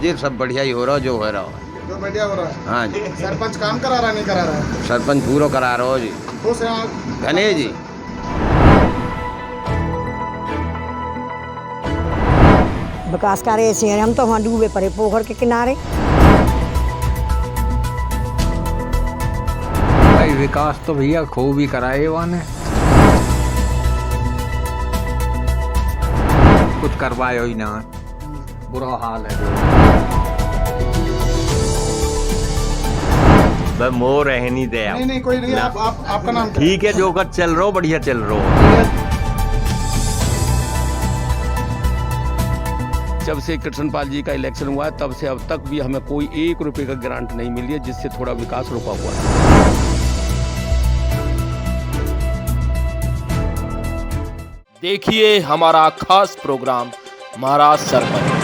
जी सब बढ़िया ही हो रहा जो हो रहा है। जो बढ़िया हो रहा है। हाँ जी। सरपंच काम करा रहा नहीं करा रहा है? सरपंच पूरा करा रहा हो जी। खुश हैं आप? घने जी। विकास कार्य ऐसे हैं, हम तो वहाँ डूबे पड़े पोखर के किनारे। भाई विकास तो भैया खूब ही कराए वाने, कुछ करवाए ही ना, बुरा हाल है। बस मोह रह नहीं दे। नहीं कोई नहीं। आपका नाम क्या? ठीक है, जो कर चल रहा हो बढ़िया चल रहा हो। जब से कृष्णपाल जी का इलेक्शन हुआ है तब से अब तक भी हमें कोई 1 रुपए का ग्रांट नहीं मिली है, जिससे थोड़ा विकास रुका हुआ है। देखिए हमारा खास प्रोग्राम महाराष्ट्र सरपंच।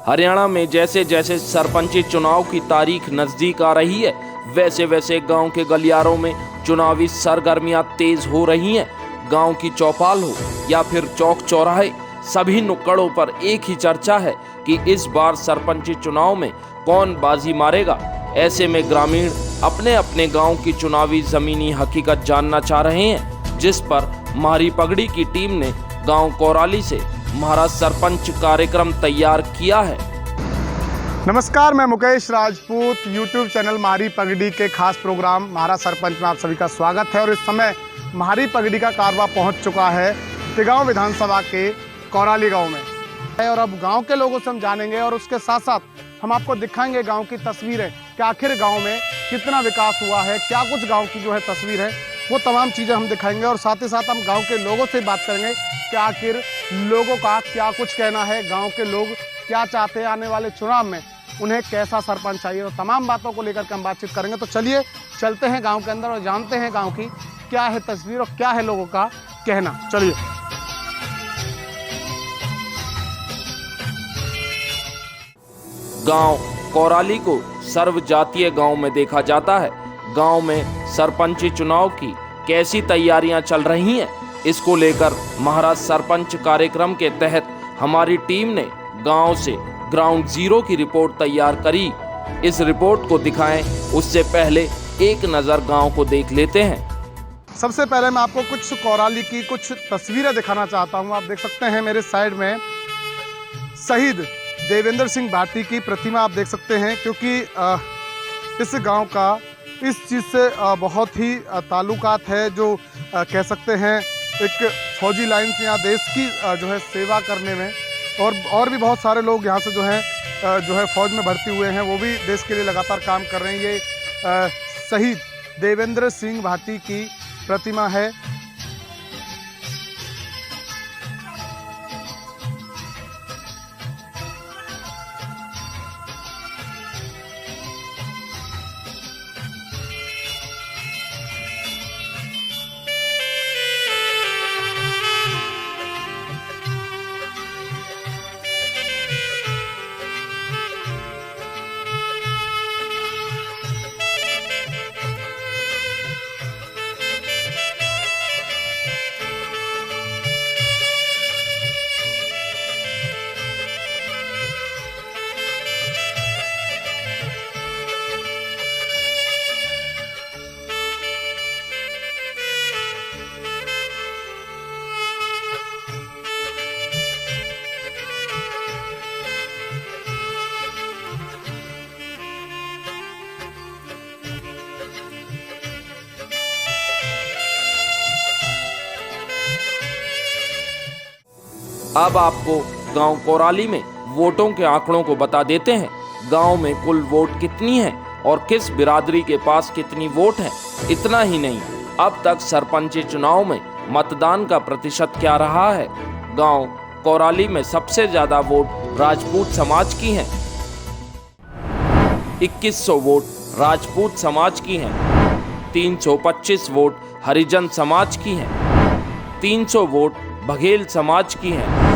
हरियाणा में जैसे जैसे सरपंची चुनाव की तारीख नजदीक आ रही है, वैसे वैसे गांव के गलियारों में चुनावी सरगर्मियां तेज हो रही हैं। गांव की चौपाल हो या फिर चौक चौराहे, सभी नुक्कड़ों पर एक ही चर्चा है कि इस बार सरपंची चुनाव में कौन बाजी मारेगा। ऐसे में ग्रामीण अपने अपने गांव की चुनावी जमीनी हकीकत जानना चाह रहे हैं, जिस पर मारी पगड़ी की टीम ने गांव कोराली से महाराष्ट्र सरपंच कार्यक्रम तैयार किया है। नमस्कार, मैं मुकेश राजपूत। यूट्यूब चैनल मारी पगड़ी के खास प्रोग्राम महाराष्ट्र सरपंच में आप सभी का स्वागत है। और इस समय मारी पगड़ी का कारवा पहुंच चुका है तिगांव विधानसभा के कोराली गांव में। और अब गांव के लोगों से हम जानेंगे और उसके साथ साथ हम आपको दिखाएंगे गांव की तस्वीरें कि आखिर गांव में कितना विकास हुआ है, क्या कुछ गांव की जो है तस्वीर है, वो तमाम चीज़ें हम दिखाएंगे। और साथ ही साथ हम गांव के लोगों से बात करेंगे कि आखिर लोगों का क्या कुछ कहना है, गांव के लोग क्या चाहते हैं आने वाले चुनाव में, उन्हें कैसा सरपंच चाहिए। और तमाम बातों को लेकर के हम बातचीत करेंगे। तो चलिए चलते हैं गांव के अंदर और जानते हैं गांव की क्या है तस्वीर और क्या है लोगों का कहना। चलिए। गांव कोराली को सर्वजातीय गांव में देखा जाता है। गांव में सरपंची चुनाव की कैसी तैयारियां चल रही हैं, इसको लेकर महाराष्ट्र सरपंच कार्यक्रम के तहत हमारी टीम ने गांव से ग्राउंड जीरो की रिपोर्ट तैयार करी। इस रिपोर्ट को दिखाएं उससे पहले एक नज़र गांव को देख लेते हैं। सबसे पहले मैं आपको कुछ कोराली की कुछ तस्वीरें दिखाना चाहता हूं। आप देख सकते हैं मेरे साइड में शहीद देवेंद्र सिंह भाटी की प्रतिमा आप देख सकते हैं, क्योंकि इस गांव का इस चीज़ से बहुत ही ताल्लुकात है, जो कह सकते हैं एक फौजी लाइन से यहाँ देश की जो है सेवा करने में। और भी बहुत सारे लोग यहाँ से जो है फौज में भर्ती हुए हैं, वो भी देश के लिए लगातार काम कर रहे हैं। ये शहीद देवेंद्र सिंह भाटी की प्रतिमा है। अब आपको गांव कोराली में वोटों के आंकड़ों को बता देते हैं। गांव में कुल वोट कितनी है और किस बिरादरी के पास कितनी वोट है। इतना ही नहीं, अब तक सरपंची चुनाव में मतदान का प्रतिशत क्या रहा है। गांव कोराली में सबसे ज्यादा वोट राजपूत समाज की हैं। 2100 वोट राजपूत समाज की हैं। 325 वोट हरिजन समाज की हैं। 300 वोट बघेल समाज की हैं।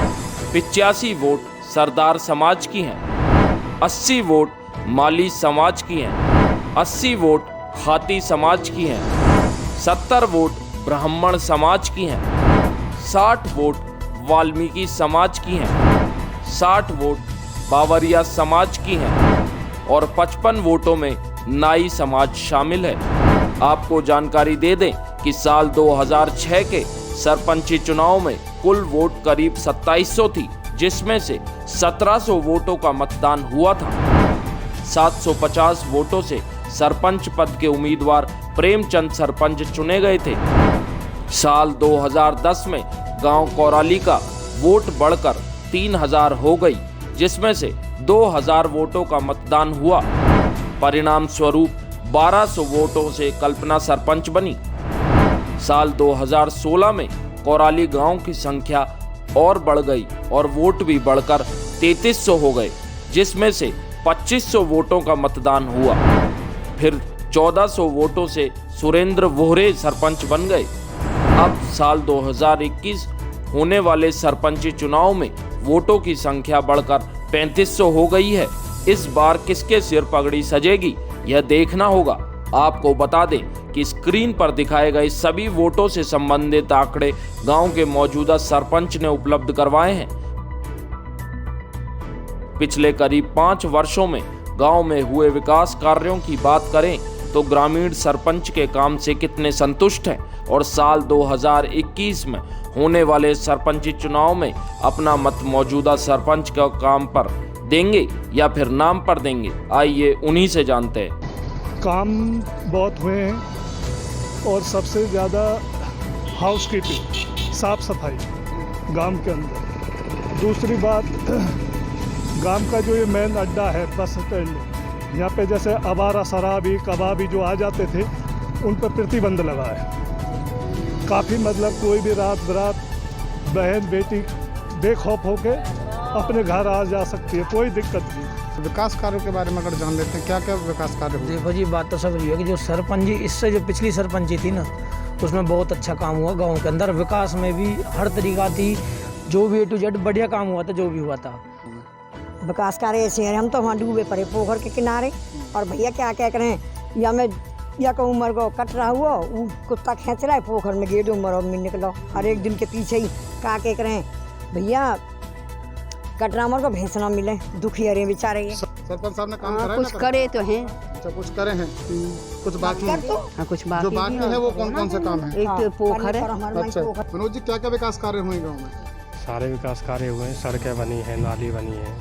85 वोट सरदार समाज की हैं। 80 वोट माली समाज की हैं। 80 वोट खाती समाज की हैं। 70 वोट ब्राह्मण समाज की हैं। 60 वोट वाल्मीकि समाज की हैं। 60 वोट बावरिया समाज की हैं और 55 वोटों में नाई समाज शामिल है। आपको जानकारी दे दें कि साल 2006 के सरपंची चुनाव में कुल वोट करीब 2700 थी, जिसमें से 1700 वोटों का मतदान हुआ था। 750 वोटों से सरपंच पद के उम्मीदवार प्रेमचंद सरपंच चुने गए थे। साल 2010 में गांव कोराली का वोट बढ़कर 3000 हो गई, जिसमें से 2000 वोटों का मतदान हुआ। परिणाम स्वरूप 1200 वोटों से कल्पना सरपंच बनी। साल 2016 में कोराली गांव की संख्या और बढ़ गई और वोट भी बढ़कर 3300 हो गए, जिसमें से 2500 वोटों का मतदान हुआ। फिर 1400 वोटों से सुरेंद्र वोहरे सरपंच बन गए। अब साल 2021 होने वाले सरपंची चुनाव में वोटों की संख्या बढ़कर 3500 हो गई है। इस बार किसके सिर पगड़ी सजेगी, यह देखना होगा। आपको बता दें कि स्क्रीन पर दिखाए गए सभी वोटों से संबंधित आंकड़े गांव के मौजूदा सरपंच ने उपलब्ध करवाए हैं। पिछले करीब 5 वर्षों में गांव में हुए विकास कार्यों की बात करें तो ग्रामीण सरपंच के काम से कितने संतुष्ट हैं और साल 2021 में होने वाले सरपंची चुनाव में अपना मत मौजूदा सरपंच के काम पर देंगे या फिर नाम पर देंगे, आइए उन्हीं से जानते हैं। काम बहुत हुए हैं और सबसे ज़्यादा हाउसकीपिंग, साफ सफाई गांव के अंदर। दूसरी बात, गांव का जो ये मेन अड्डा है बस स्टैंड, यहाँ पे जैसे आवारा शराबी कबाबी जो आ जाते थे उन पर प्रतिबंध लगा है। काफ़ी मतलब कोई भी रात बरात बहन बेटी बेखौफ होके अपने घर आ जा सकती है, कोई दिक्कत नहीं। विकास कार्यों के बारे में अगर जान लेते हैं, क्या क्या विकास कार्य हुए? देखो जी, बात तो सब रही है कि जो सरपंची इससे जो पिछली सरपंची थी ना, उसमें बहुत अच्छा काम हुआ गांव के अंदर। विकास में भी हर तरीका थी, जो भी A to Z बढ़िया काम हुआ था, जो भी हुआ था। विकास कार्य ऐसे हैं, हम तो वहाँ डूबे पड़े पोखर के किनारे, और भैया क्या क्या करें, या को उम्र को कट रहा हुआ, वो कुत्ता खींच रहा है पोखर में, गेट उम्र और में निकलो, हर एक दिन के पीछे ही क्या क्या करें भैया, कटरा उम्र को भैंस ना मिले, दुखी अरे बेचारे। सरपंच साहब ने काम करा कुछ करे तो हैं, अच्छा कुछ करे हैं, कुछ बाकी है? हाँ, कुछ जो बाकी है वो कौन कौन से काम है? एक तो पोखर है। अच्छा मनोज जी, क्या क्या विकास कार्य हुए गाँव में? सारे विकास कार्य हुए हैं, सड़कें बनी हैं, नाली बनी है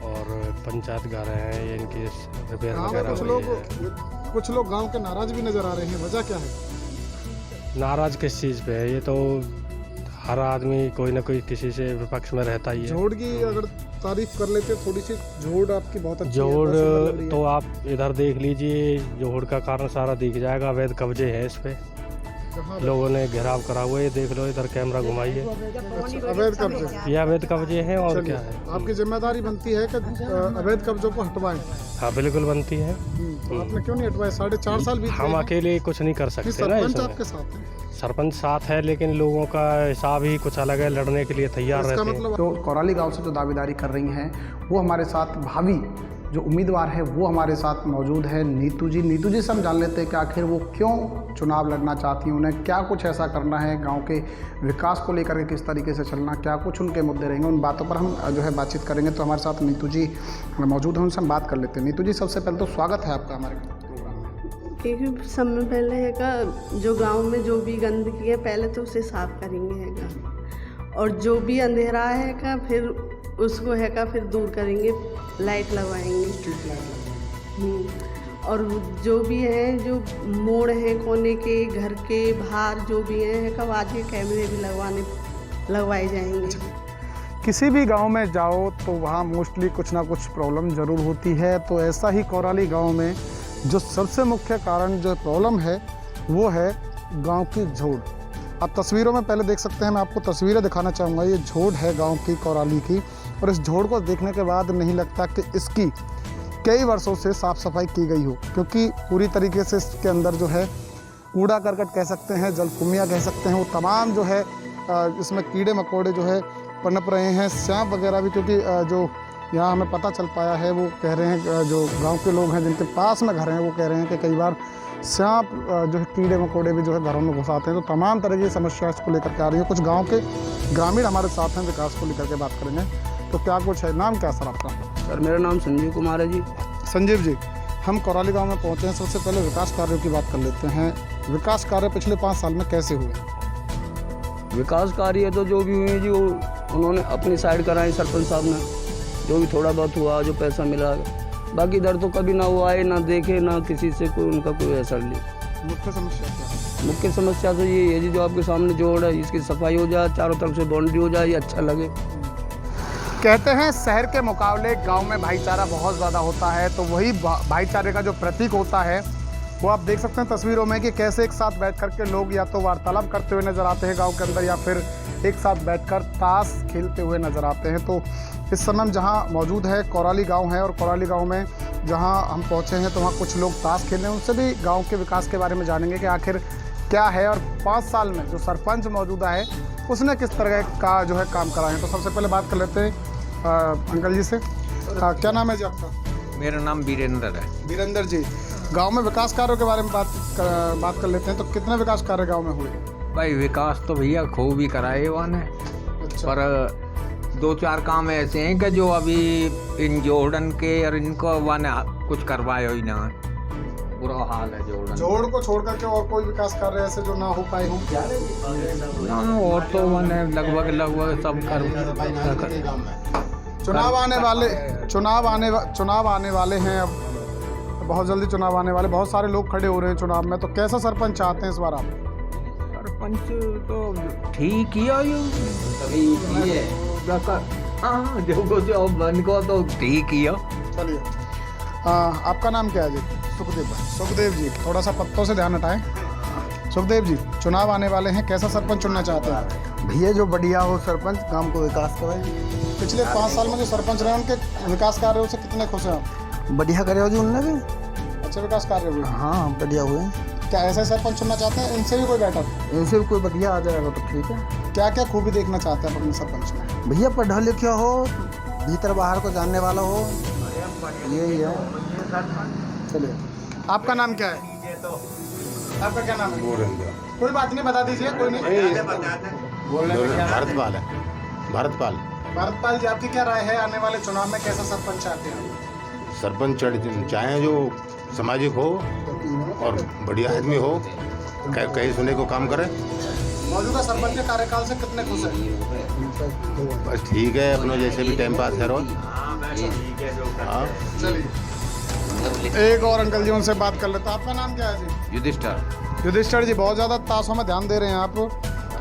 और पंचायत घर हैं, इनकी रिपेयर वगैरह हुई है। कुछ लोग गांव के नाराज भी नजर आ रहे हैं, वजह क्या है? नाराज किस चीज़ पे है? ये तो हर आदमी कोई ना कोई किसी से विपक्ष में रहता ही है। जोड़ की अगर तारीफ कर लेते, थोड़ी सी जोड़ आपकी बहुत अच्छी जोड़ है, तो आप इधर देख लीजिए, जोड़ का कारण सारा दिख जाएगा। अवैध कब्जे हैं इस पे, लोगों ने घेराव करा हुआ है, देख लो, इधर कैमरा घुमाइए। अवैध कब्जे, ये अवैध कब्जे हैं और क्या है। आपकी जिम्मेदारी बनती है कि अवैध कब्जों को हटवाएं। हाँ बिल्कुल बनती है। तो आपने क्यों नहीं हटवाए? 4.5 साल बीत गए। हम अकेले कुछ नहीं कर सकते ना। सरपंच आपके साथ है? सरपंच साथ है, लेकिन लोगों का हिसाब ही कुछ अलग है, लड़ने के लिए तैयार रहते हैं। तो कोराली गांव से जो दावेदारी कर रही हैं वो हमारे साथ भावी जो उम्मीदवार है वो हमारे साथ मौजूद है नीतू जी। नीतू जी से हम जान लेते हैं कि आखिर वो क्यों चुनाव लड़ना चाहती हैं, उन्हें क्या कुछ ऐसा करना है, गांव के विकास को लेकर के किस तरीके से चलना, क्या कुछ उनके मुद्दे रहेंगे, उन बातों पर हम जो है बातचीत करेंगे। तो हमारे साथ नीतू जी मौजूद हैं, उनसे हम बात कर लेते हैं। नीतू जी, सबसे पहले तो स्वागत है आपका हमारे प्रोग्राम में। क्योंकि समय पहले है जो गांव में जो भी गंदगी है पहले तो उसे साफ करेंगे है, और जो भी अंधेरा है फिर उसको है फिर दूर करेंगे, लाइट लगवाएंगे, स्ट्रीट लाइट। और जो भी है, जो मोड़ हैं कोने के, घर के बाहर जो भी हैं आज के कैमरे भी लगवाए जाएंगे। किसी भी गांव में जाओ तो वहाँ मोस्टली कुछ ना कुछ प्रॉब्लम ज़रूर होती है। तो ऐसा ही कोराली गांव में जो सबसे मुख्य कारण जो प्रॉब्लम है वो है गांव की झोड़। आप तस्वीरों में पहले देख सकते हैं, मैं आपको तस्वीरें दिखाना चाहूँगा। ये झोड़ है गांव की, कोराली की, और इस झोड़ को देखने के बाद नहीं लगता कि इसकी कई वर्षों से साफ़ सफाई की गई हो, क्योंकि पूरी तरीके से इसके अंदर जो है कूड़ा करकट कह सकते हैं, जलकुम्बियाँ कह सकते हैं, वो तमाम जो है इसमें कीड़े मकोड़े जो है पनप रहे हैं, सांप वगैरह भी। क्योंकि जो यहाँ हमें पता चल पाया है, वो कह रहे हैं, जो गांव के लोग हैं जिनके पास में घर हैं वो कह रहे हैं कि कई बार सांप जो है कीड़े मकोड़े भी जो है घरों में घुस आते हैं। तो तमाम तरह की समस्या इसको लेकर के आ रही है। कुछ गांव के ग्रामीण हमारे साथ हैं, विकास को लेकर के बात करेंगे। तो क्या कुछ है, नाम क्या सर आपका? सर मेरा नाम संजीव कुमार है जी। संजीव जी, हम कोराली गांव में पहुंचे हैं। सबसे पहले विकास कार्यों की बात कर लेते हैं। विकास कार्य पिछले 5 साल में कैसे हुए? विकास कार्य तो जो भी हुए जी वो उन्होंने अपनी साइड कराए सरपंच साहब ने, जो भी थोड़ा बहुत हुआ, जो पैसा मिला। बाकी इधर तो कभी ना वो आए, ना देखे, ना किसी से कोई उनका कोई असर नहीं। मुख्य समस्या क्या है? मुख्य समस्या तो ये है जी, जो आपके सामने जोड़ है इसकी सफाई हो जाए, चारों तरफ से बाउंड्री हो जाए, ये अच्छा लगे। कहते हैं शहर के मुकाबले गांव में भाईचारा बहुत ज़्यादा होता है, तो वही भाईचारे का जो प्रतीक होता है वो आप देख सकते हैं तस्वीरों में कि कैसे एक साथ बैठ कर के लोग या तो वार्तालाप करते हुए नज़र आते हैं गांव के अंदर, या फिर एक साथ बैठकर ताश खेलते हुए नज़र आते हैं। तो इस समय हम जहां मौजूद है कोराली गांव है, और कोराली गांव में जहां हम पहुंचे हैं तो वहां कुछ लोग ताश खेल रहे हैं। उनसे भी गांव के विकास के बारे में जानेंगे कि आखिर क्या है, और 5 साल में जो सरपंच मौजूदा है उसने किस तरह का जो है काम करा है। तो सबसे पहले बात कर लेते हैं अंकल जी से। क्या नाम है जी आपका? मेरा नाम वीरेंद्र है। वीरेंद्र जी, गांव में विकास कार्यों के बारे में बात कर लेते हैं। तो कितने विकास कार्य गांव में हुए? भाई विकास तो भैया खूब ही कराए वन है। अच्छा। पर 2-4 काम ऐसे हैं कि जो अभी इन जोड़न के और इनको वन कुछ करवाए ही ना, बुरा हाल है जोड़न। जोड़ को छोड़ करके और कोई विकास कार्य ऐसे जो ना हो पाए हों? ना, और तो वन है लगभग सब कर। चुनाव आने वाले हैं, अब बहुत जल्दी चुनाव आने वाले, बहुत सारे लोग खड़े हो रहे हैं चुनाव में। तो कैसा सरपंच चाहते हैं इस बार आप? सरपंच तो ठीक ही है, हाँ जो बन को तो ठीक ही हो। चलिए, आपका नाम क्या है जी? सुखदेव। सुखदेव जी, थोड़ा सा पत्तों से ध्यान हटाएं। सुखदेव जी, चुनाव आने वाले हैं, कैसा सरपंच चुनना चाहते हैं? भैया जो बढ़िया हो सरपंच, काम को विकास करे। पिछले 5 साल में जो सरपंच रहे उनके विकास कार्यों से कितने खुश हैं आप? बढ़िया करे हो जी उनने भी। अच्छे विकास कार्य हुए? हाँ बढ़िया हुए। क्या ऐसा सरपंच चुनना चाहते हैं? इनसे भी कोई बेटर? इनसे भी कोई बढ़िया आ जाएगा तो ठीक है। क्या क्या खूबी देखना चाहते हैं अपने सरपंच में? भैया पढ़ा लिखा हो, भीतर बाहर को जानने वाला हो, यही है। चलिए, आपका नाम क्या है? आपका क्या नाम है? कोई बात नहीं, बता दीजिए, कोई नहीं। भारतपाल है। भारतपाल जी, आपकी क्या राय है, आने वाले चुनाव में कैसा सरपंच चाहते हैं? सरपंच चाहें जो सामाजिक हो और बढ़िया आदमी हो, कहीं सुने को काम करे। मौजूदा सरपंच के कार्यकाल से कितने खुश हैं? बस ठीक है, अपना जैसे भी टाइम पास करो। हाँ, चलिए, एक और अंकल जी, उनसे बात कर लेते हैं। आपका नाम क्या है जी? युधिष्ठिर। युधिष्ठिर जी, बहुत ज़्यादा ताशों में ध्यान दे रहे हैं आप,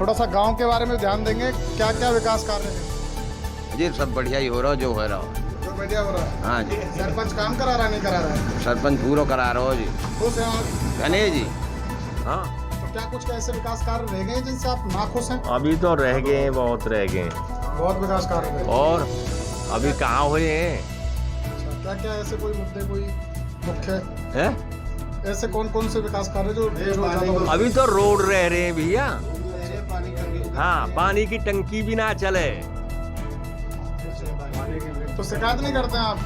थोड़ा सा गांव के बारे में ध्यान देंगे। क्या क्या विकास कार्य है जी? सब बढ़िया ही हो रहा, जो हो रहा हो। जो बढ़िया हो रहा है? हाँ जी। सरपंच काम करा रहा नहीं करा रहा है? सरपंच पूरा करा रहा हो जी। खुश हैं आप? गणेश जी, हाँ। तो क्या कुछ ऐसे विकास कार्य रह गए हैं जिनसे आप नाखुश हैं? अभी तो रह गए हैं, बहुत रह गए हैं। बहुत विकास कार्य रह गए। और अभी कहाँ हुए हैं? अच्छा, क्या क्या ऐसे कोई मुद्दे, कोई मुख्य हैं? ऐसे कौन कौन से विकास कार्य जो ज़्यादा? अभी तो रोड रह रहे हैं भैया। हाँ, पानी की टंकी भी ना चले। तो शिकायत नहीं करते हैं आप?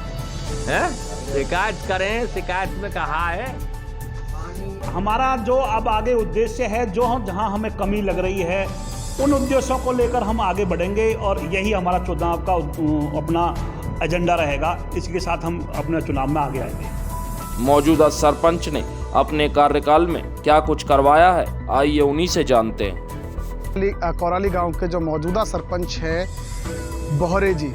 हैं? शिकायत करें, शिकायत में कहा है। हमारा जो अब आगे उद्देश्य है, जो हम जहां हमें कमी लग रही है उन उद्देश्यों को लेकर हम आगे बढ़ेंगे, और यही हमारा चुनाव का अपना एजेंडा रहेगा। इसके साथ हम अपने चुनाव में आगे आएंगे। मौजूदा सरपंच ने अपने कार्यकाल में क्या कुछ करवाया है, आइए उन्हीं से जानते हैं। कोराली गांव के जो मौजूदा सरपंच है बोहरे जी,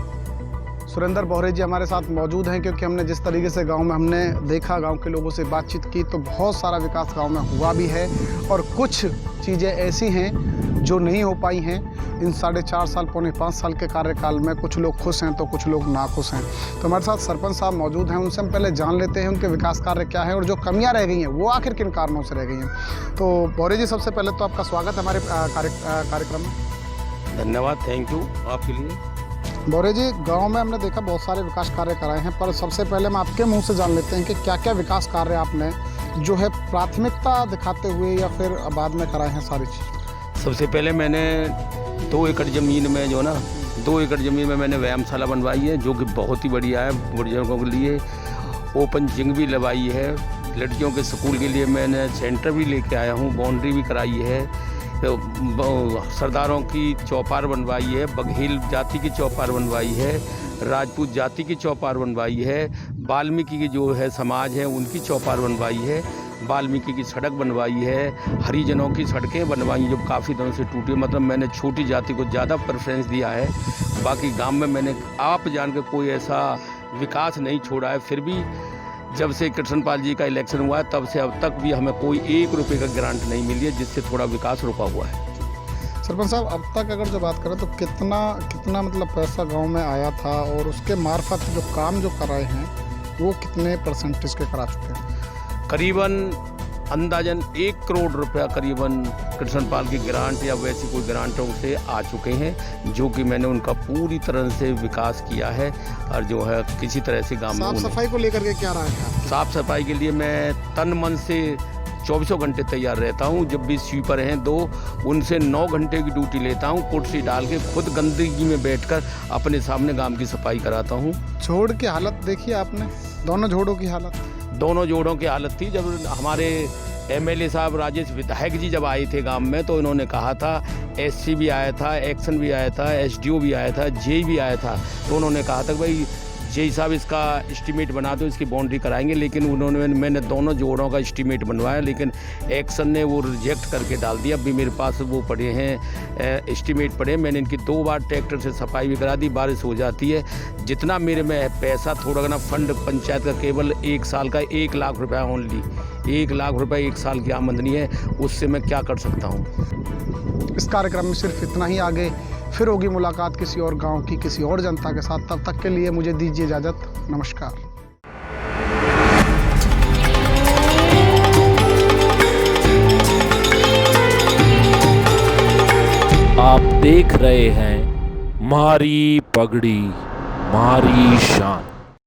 सुरेंद्र बोहरे जी हमारे साथ मौजूद हैं, क्योंकि हमने जिस तरीके से गांव में हमने देखा, गांव के लोगों से बातचीत की, तो बहुत सारा विकास गांव में हुआ भी है, और कुछ चीज़ें ऐसी हैं जो नहीं हो पाई हैं इन 4.5 साल, पौने 5 साल के कार्यकाल में। कुछ लोग खुश हैं तो कुछ लोग नाखुश हैं। तो हमारे साथ सरपंच साहब मौजूद हैं, उनसे हम पहले जान लेते हैं उनके विकास कार्य क्या है और जो कमियां रह गई हैं वो आखिर किन कारणों से रह गई हैं। तो बोहरे जी, सबसे पहले तो आपका स्वागत है हमारे कार्यक्रम में। धन्यवाद, थैंक यू आपके लिए। बोहरे जी, गांव में हमने देखा बहुत सारे विकास कार्य कराए हैं, पर सबसे पहले हम आपके मुंह से जान लेते हैं कि क्या क्या विकास कार्य आपने जो है प्राथमिकता दिखाते हुए या फिर बाद में कराए हैं सारी चीज़। सबसे पहले मैंने 2 एकड़ ज़मीन में जो ना 2 एकड़ ज़मीन में मैंने व्यायामशाला बनवाई है, जो कि बहुत ही बढ़िया है बुजुर्गों के लिए। ओपन जिम भी लगवाई है, लड़कियों के स्कूल के लिए मैंने सेंटर भी लेके आया हूँ, बाउंड्री भी कराई है। सरदारों की चौपार बनवाई है, बघेल जाति की चौपार बनवाई है, राजपूत जाति की चौपार बनवाई है, वाल्मीकि की जो है समाज है उनकी चौपार बनवाई है, वाल्मीकि की सड़क बनवाई है, हरिजनों की सड़कें बनवाई जो काफ़ी दिनों से टूटी। मतलब मैंने छोटी जाति को ज़्यादा प्रेफरेंस दिया है। बाकी गांव में मैंने आप जान के कोई ऐसा विकास नहीं छोड़ा है। फिर भी जब से कृष्णपाल जी का इलेक्शन हुआ है तब से अब तक भी हमें कोई 1 रुपये का ग्रांट नहीं मिली है, जिससे थोड़ा विकास रुका हुआ है। सरपंच साहब, अब तक अगर जो बात करें तो कितना मतलब पैसा गांव में आया था और उसके मार्फत जो काम जो कराए हैं वो कितने परसेंटेज के करा चुके हैं? करीबन अंदाजन 1 करोड़ रुपया करीबन कृष्णपाल की ग्रांट या वैसी कोई ग्रांटों से आ चुके हैं, जो कि मैंने उनका पूरी तरह से विकास किया है। और जो है किसी तरह से गाँव में साफ सफाई को लेकर के क्या राय है? साफ सफाई के लिए मैं तन मन से 24 घंटे तैयार रहता हूँ। जब भी स्वीपर हैं 2, उनसे 9 घंटे की ड्यूटी लेता हूँ, कुर्सी डाल के खुद गंदगी में बैठकर अपने सामने गांव की सफाई कराता हूँ। जोड़ की हालत देखी आपने? दोनों जोड़ों की हालत? दोनों जोड़ों की हालत थी। जब हमारे एमएलए साहब राजेश विधायक जी जब आए थे गांव में तो इन्होंने कहा था, एससी भी आया था, एक्शन भी आया था, एसडीओ भी आया था, जेई भी आया था, तो उन्होंने कहा था कि भाई जेई साहब इसका एस्टीमेट बना दो, इसकी बाउंड्री कराएंगे। लेकिन मैंने दोनों जोड़ों का एस्टीमेट बनवाया, लेकिन एक्शन ने वो रिजेक्ट करके डाल दिया। अभी मेरे पास वो पड़े हैं एस्टीमेट पड़े। मैंने इनकी 2 बार ट्रैक्टर से सफाई भी करा दी। बारिश हो जाती है, जितना मेरे में पैसा थोड़ा ना फंड पंचायत का केवल 1 साल का 1 लाख रुपया ओनली 1 लाख रुपये 1 साल की आमदनी है, उससे मैं क्या कर सकता हूँ। इस कार्यक्रम में सिर्फ इतना ही। आगे फिर होगी मुलाकात किसी और गांव की किसी और जनता के साथ। तब तक के लिए मुझे दीजिए इजाज़त। नमस्कार। आप देख रहे हैं मारी पगड़ी मारी शान।